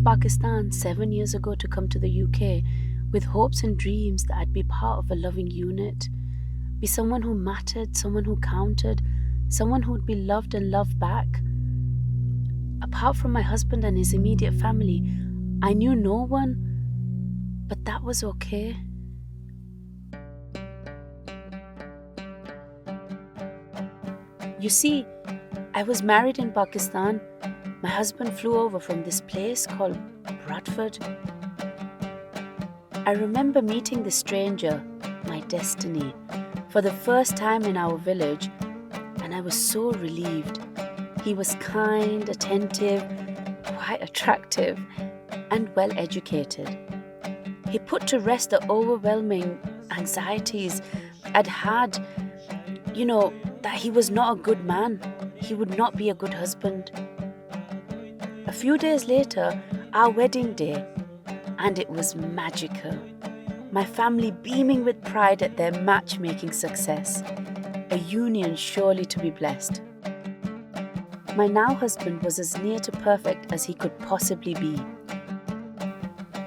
Pakistan 7 years ago to come to the UK with hopes and dreams that I'd be part of a loving unit, be someone who mattered, someone who counted, someone who'd be loved and loved back. Apart from my husband and his immediate family, I knew no one, but that was okay. You see, I was married in Pakistan. My husband flew over from this place called Bradford. I remember meeting this stranger, my destiny, for the first time in our village, and I was so relieved. He was kind, attentive, quite attractive, and well educated. He put to rest the overwhelming anxieties I'd had, that he was not a good man. He would not be a good husband. A few days later, our wedding day, and it was magical. My family beaming with pride at their matchmaking success, a union surely to be blessed. My now husband was as near to perfect as he could possibly be,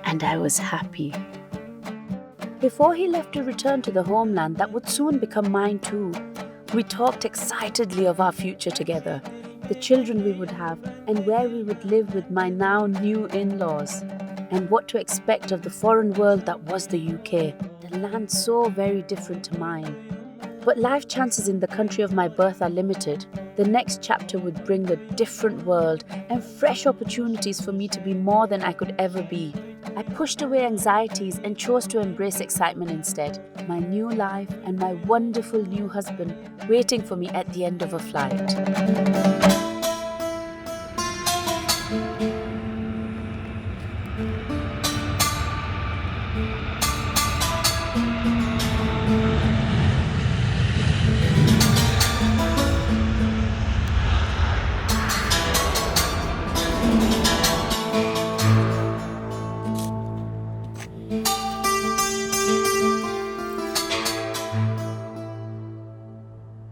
and I was happy. Before he left to return to the homeland that would soon become mine too, we talked excitedly of our future together, the children we would have, and where we would live with my now new in-laws, and what to expect of the foreign world that was the UK, the land so very different to mine. But life chances in the country of my birth are limited. The next chapter would bring a different world and fresh opportunities for me to be more than I could ever be. I pushed away anxieties and chose to embrace excitement instead. My new life and my wonderful new husband waiting for me at the end of a flight.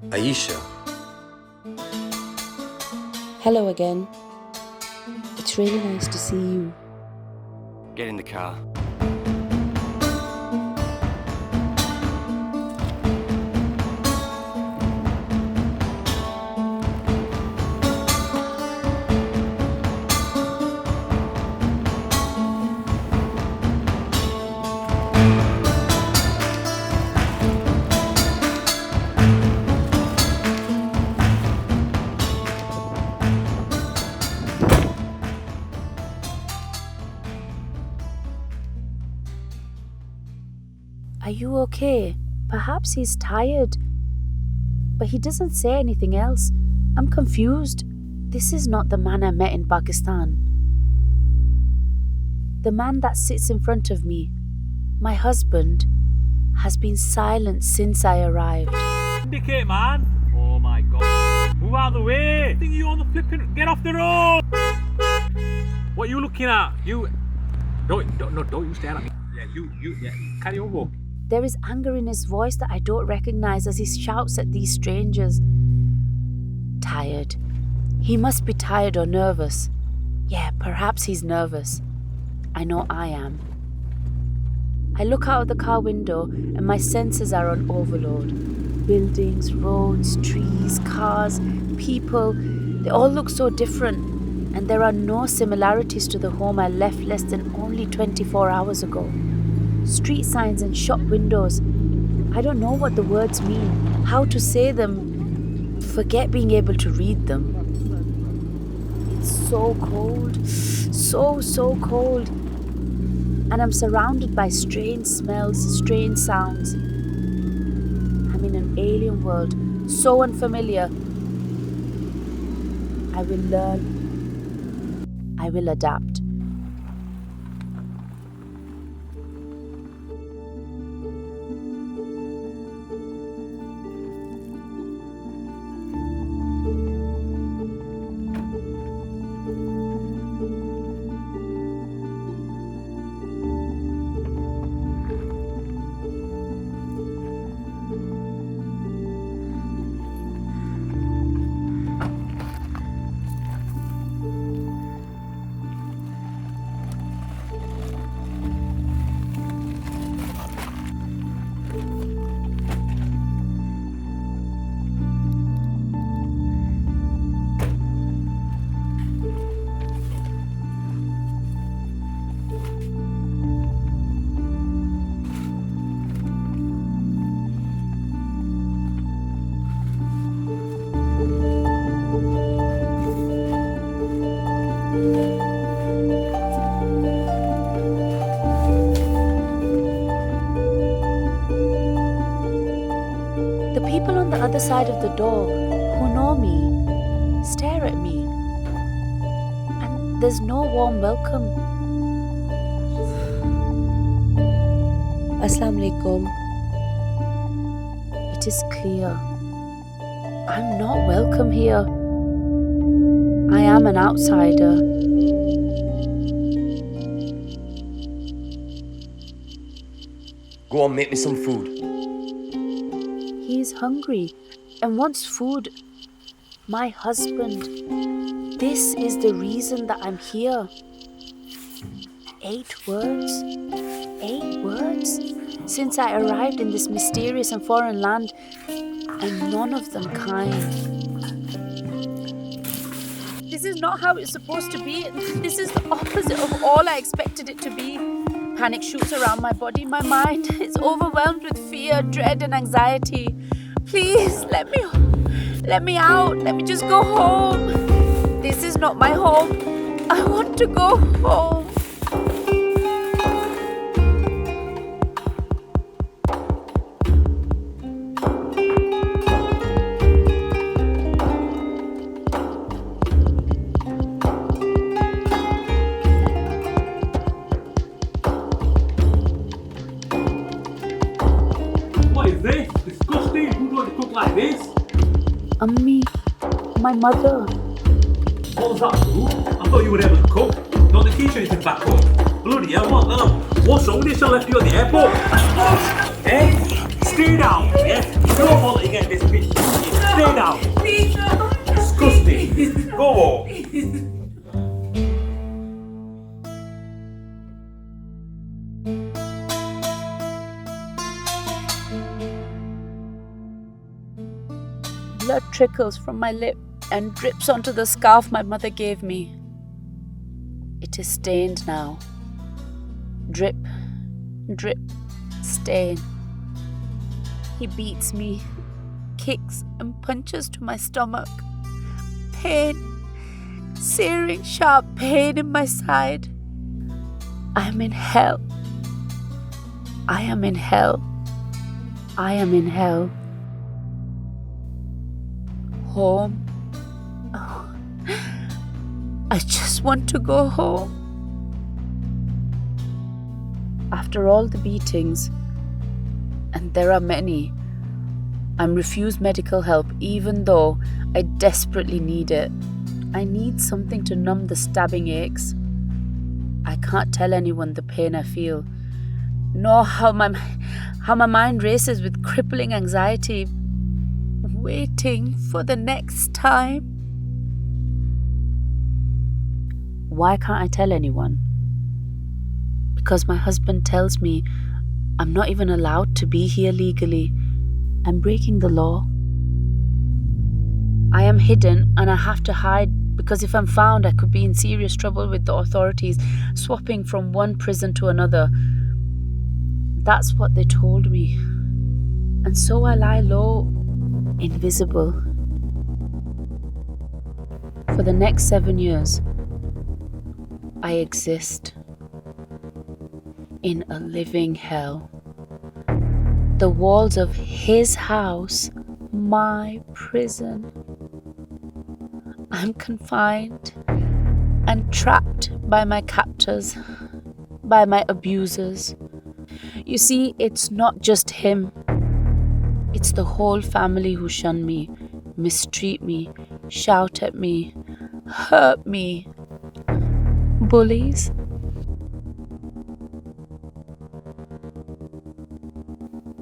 Aisha. Hello again. It's really nice to see you. Get in the car. Are you okay? Perhaps he's tired. But he doesn't say anything else. I'm confused. This is not the man I met in Pakistan. The man that sits in front of me, my husband, has been silent since I arrived. Indicate, man. Oh my God. Move out of the way. I think you on the flipping. Get off the road. What are you looking at? You. Don't you stare at me. Yeah, carry on walk. There is anger in his voice that I don't recognize as he shouts at these strangers. Tired. He must be tired or nervous. Yeah, perhaps he's nervous. I know I am. I look out of the car window and my senses are on overload. Buildings, roads, trees, cars, people, they all look so different, and there are no similarities to the home I left less than only 24 hours ago. Street signs and shop windows. I don't know what the words mean, how to say them. Forget being able to read them. It's so cold, so cold. And I'm surrounded by strange smells, strange sounds. I'm in an alien world, so unfamiliar. I will learn. I will adapt. people on the other side of the door who know me stare at me, and there's no warm welcome. Assalamu alaikum. It is clear I'm not welcome here. I am an outsider. Go on, make me some food. He is hungry and wants food. My husband. This is the reason that I'm here. 8 words? 8 words? Since I arrived in this mysterious and foreign land, and none of them kind. This is not how it's supposed to be. This is the opposite of all I expected it to be. Panic shoots around my body. My mind is overwhelmed with fear, dread, and anxiety. Please, let me out. Let me just go home. This is not my home. I want to go home. What is this? Disgusting. Who would cook like this? Ammi, my mother. What was that, food? I thought you were able to cook. Don't they teach you anything back home? Bloody hell, what now? What's wrong with this? I left you at the airport. Eh? Stay down, yeah? It's your fault that you get this bitch. Stay down. Please, no. Disgusting. Go home. Blood trickles from my lip and drips onto the scarf my mother gave me. It is stained now. Drip, drip, stain. He beats me, kicks and punches to my stomach. Pain, searing sharp pain in my side. I am in hell. I am in hell. I am in hell. Home. Oh, I just want to go home. After all the beatings, and there are many, I'm refused medical help even though I desperately need it. I need something to numb the stabbing aches. I can't tell anyone the pain I feel, nor how my mind races with crippling anxiety, waiting for the next time. Why can't I tell anyone? Because my husband tells me I'm not even allowed to be here legally. I'm breaking the law. I am hidden and I have to hide because if I'm found, I could be in serious trouble with the authorities, swapping from one prison to another. That's what they told me. And so I lie low, invisible. For the next 7 years, I exist in a living hell. The walls of his house, my prison. I'm confined and trapped by my captors, by my abusers. You see, it's not just him. It's the whole family who shun me, mistreat me, shout at me, hurt me. Bullies.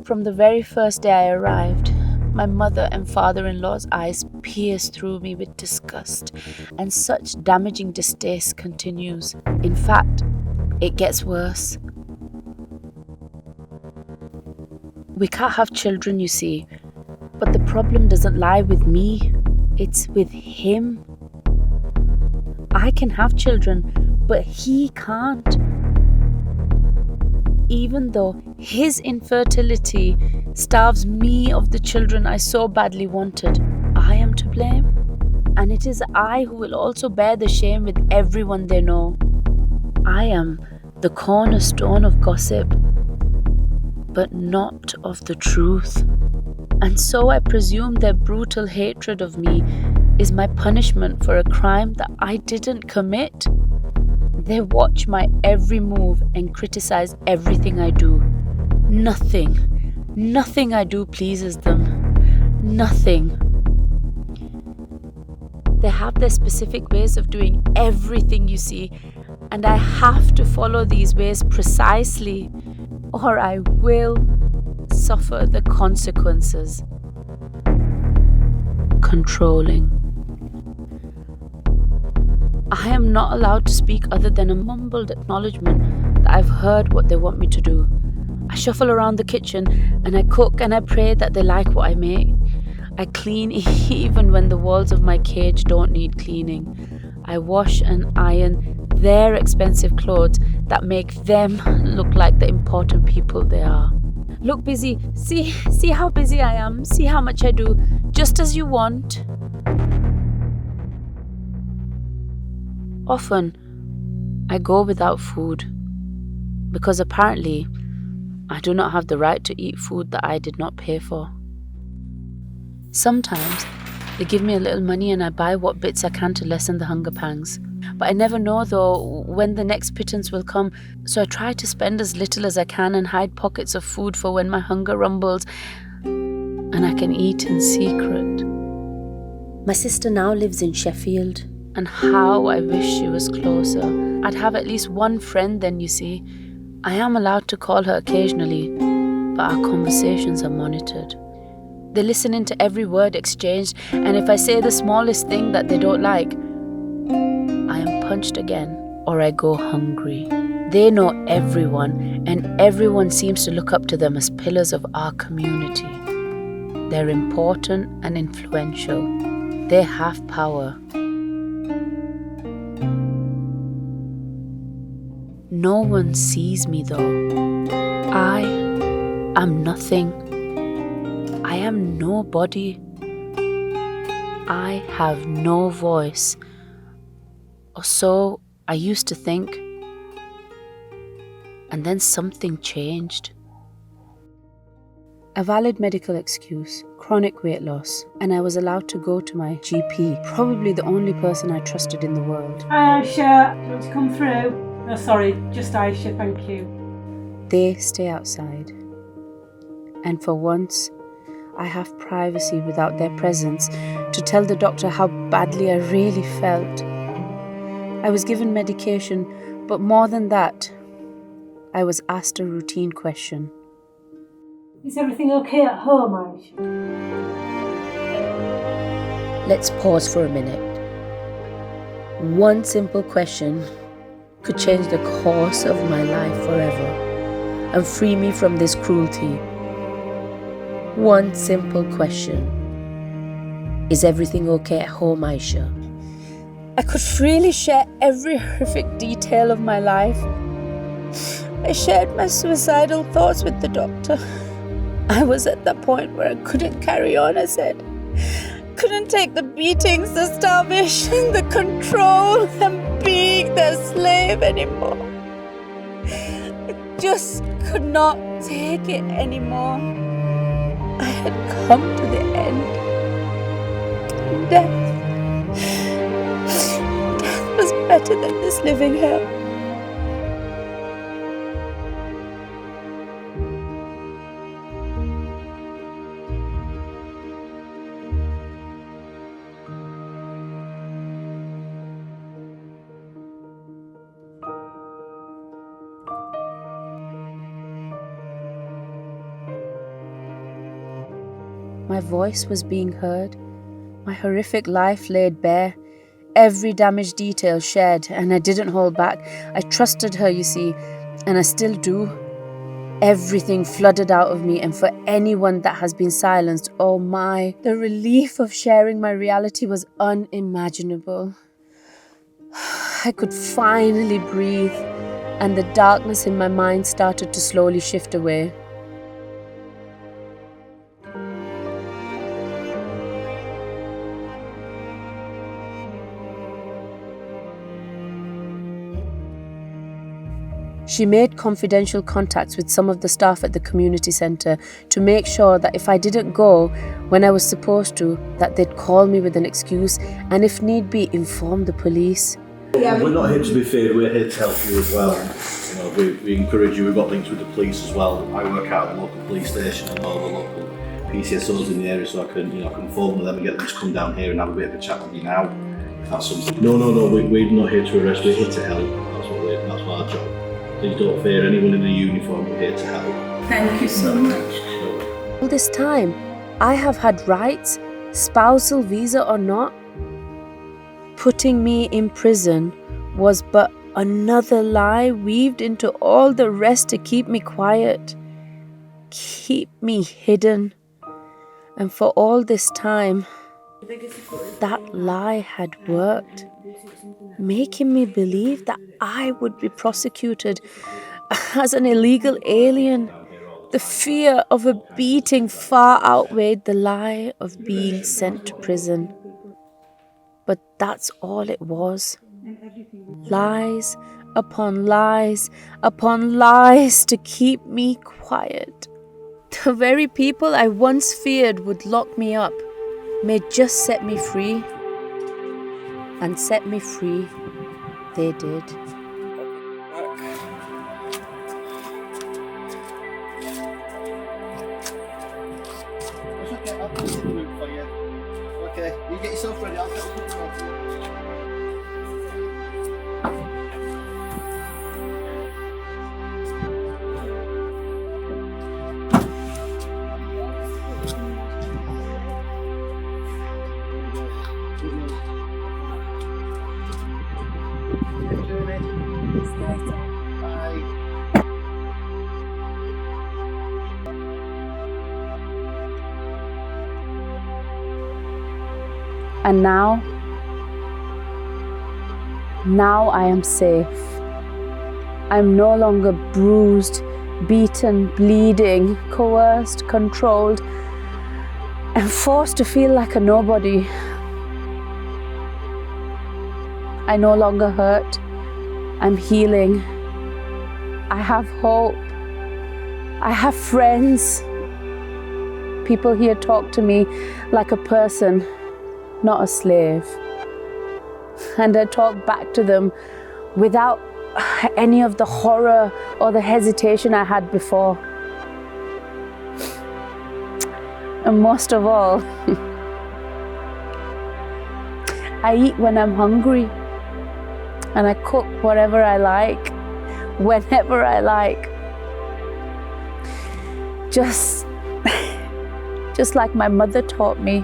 From the very first day I arrived, my mother and father-in-law's eyes pierce through me with disgust, and such damaging distaste continues. In fact, it gets worse. We can't have children, you see, but the problem doesn't lie with me, it's with him. I can have children, but he can't. Even though his infertility starves me of the children I so badly wanted, I am to blame. And it is I who will also bear the shame with everyone they know. I am the cornerstone of gossip, but not of the truth. And so I presume their brutal hatred of me is my punishment for a crime that I didn't commit. They watch my every move and criticize everything I do. Nothing I do pleases them. Nothing. They have their specific ways of doing everything, you see, and I have to follow these ways precisely, or I will suffer the consequences. Controlling. I am not allowed to speak other than a mumbled acknowledgement that I've heard what they want me to do. I shuffle around the kitchen and I cook and I pray that they like what I make. I clean even when the walls of my cage don't need cleaning. I wash and iron their expensive clothes that make them look like the important people they are. Look busy. See how busy I am. See how much I do. Just as you want. Often, I go without food because apparently I do not have the right to eat food that I did not pay for. Sometimes they give me a little money and I buy what bits I can to lessen the hunger pangs. But I never know though when the next pittance will come, so I try to spend as little as I can and hide pockets of food for when my hunger rumbles and I can eat in secret. My sister now lives in Sheffield, and how I wish she was closer. I'd have at least one friend then, you see. I am allowed to call her occasionally, but our conversations are monitored. They listen into every word exchanged, and if I say the smallest thing that they don't like, I am punched again or I go hungry. They know everyone, and everyone seems to look up to them as pillars of our community. They're important and influential. They have power. No one sees me though. I am nothing. I am nobody. I have no voice. Or so I used to think. And then something changed. A valid medical excuse, chronic weight loss, and I was allowed to go to my GP, probably the only person I trusted in the world. Hi Aisha, do you want to come through? No, sorry, just Aisha, thank you. They stay outside. And for once, I have privacy without their presence to tell the doctor how badly I really felt. I was given medication, but more than that, I was asked a routine question. Is everything okay at home, Aisha? Let's pause for a minute. One simple question could change the course of my life forever and free me from this cruelty. One simple question. Is everything okay at home, Aisha? I could freely share every horrific detail of my life. I shared my suicidal thoughts with the doctor. I was at that point where I couldn't carry on, I said. Couldn't take the beatings, the starvation, the control, and being their slave anymore. I just could not take it anymore. I had come to the end. Death was better than this living hell. My voice was being heard, my horrific life laid bare, every damaged detail shared, and I didn't hold back. I trusted her, you see, and I still do. Everything flooded out of me, and for anyone that has been silenced, oh my, the relief of sharing my reality was unimaginable. I could finally breathe, and the darkness in my mind started to slowly shift away. She made confidential contacts with some of the staff at the community centre to make sure that if I didn't go when I was supposed to, that they'd call me with an excuse and if need be, inform the police. We're not here to be feared, we're here to help you as well. You know, we encourage you, we've got links with the police as well. I work out at the local police station and all the local PCSOs in the area, so I can phone with them and get them to come down here and have a bit of a chat with you now. If that's something. No, we're not here to arrest, we're here to help. That's our job. Please don't fear anyone in a uniform, we're here to help. Thank you so much. All this time, I have had rights, spousal visa or not. Putting me in prison was but another lie weaved into all the rest to keep me quiet, keep me hidden. And for all this time, that lie had worked, making me believe that I would be prosecuted as an illegal alien. The fear of a beating far outweighed the lie of being sent to prison. But that's all it was. Lies upon lies upon lies to keep me quiet. The very people I once feared would lock me up may just set me free. And set me free they did. It's okay, I'll put the route for you. Okay, you get yourself ready, I'll get the route for you. And now I am safe. I'm no longer bruised, beaten, bleeding, coerced, controlled, and forced to feel like a nobody. I no longer hurt. I'm healing. I have hope. I have friends. People here talk to me like a person, not a slave. And I talk back to them without any of the horror or the hesitation I had before. And most of all, I eat when I'm hungry. And I cook whatever I like, whenever I like. Just like my mother taught me.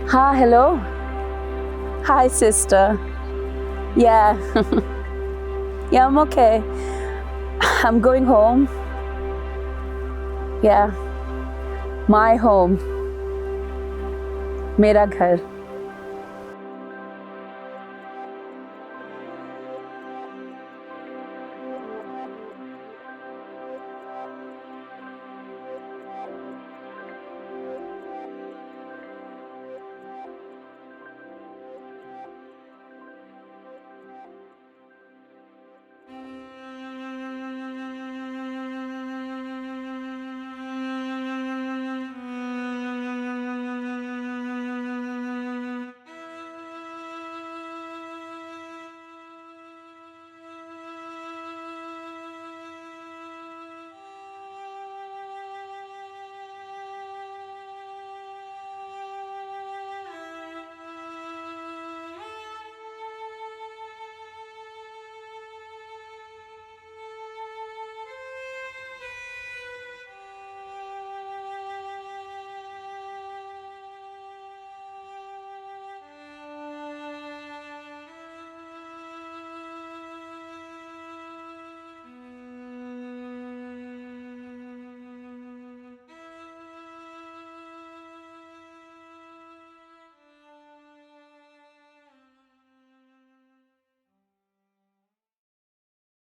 Hi, hello. Hi, sister. Yeah. Yeah, I'm okay. I'm going home. Yeah. My home. मेरा घर.